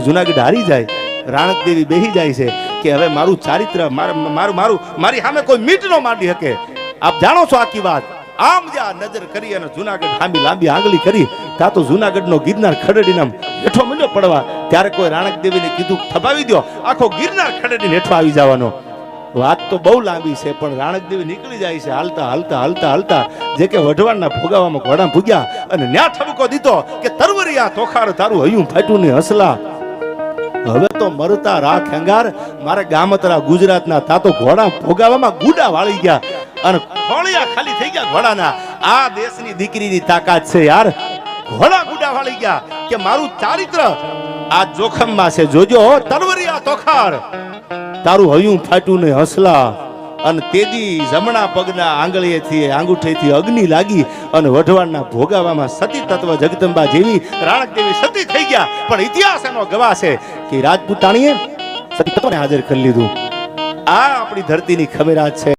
જુનાગઢ હારી જાય, રાણક દેવી બેહી જાય છે કે હવે મારું ચારિત્ર મારી સામે કોઈ મીટ ન માંડી શકે. આપ જાણો છો આખી વાત. આમ જ્યાં નજર કરી અને જુનાગઢ સામે લાંબી આંગળી કરી તા તો જુનાગઢનો ગિરનાર ખડેડીને હેઠો મંડ્યો પડવા. ત્યારે કોઈ રાણક દેવીને કીધું થપાવી દો, આખો ગિરનાર ખડેડીને હેઠો આવી જવાનો. વાત તો બહુ લાંબી છે, પણ રાણક દેવી નીકળી જાય છે હાલતા હાલતા હાલતા હાલતા. જે કે વઢવાણના ભોગાવામાં ઘોડા ભૂગ્યા અને ન્યા ઠપકો દીધો કે તરવરિયા તોખાર તારું હૈયું ફાટ્યું ને હસલા. હવે તો મરતા રાખ અંગાર મારા ગામતરા ગુજરાતના તા તો ઘોડા ભોગાવામાં ગુડા વાળી ગયા અને ખોળિયા ખાલી થઈ ગયા ઘોડાના. આ દેશની દીકરીની તાકાત છે યાર. ઘોડા ગુડા વાળી ગયા કે મારું ચારિત્ર આ જોખમમાં છે. જોજો તરવરિયા તોખાર તારું હૈયું ફાટ્યું ને હસલા. અને તેદી જમણા પગના આંગળીએથી આંગૂઠેથી અગ્નિ લાગી અને વઢવાણના ભોગાવામાં સતી તત્વ જગદંબા જેવી રાણક દેવી સતી થઈ ગયા. પણ ઇતિહાસ એનો ગવાહ છે કે રાજપૂતાણીએ સતી તત્વને હાજર કરી લીધું. આ આપણી ધરતીની ખબરાત છે.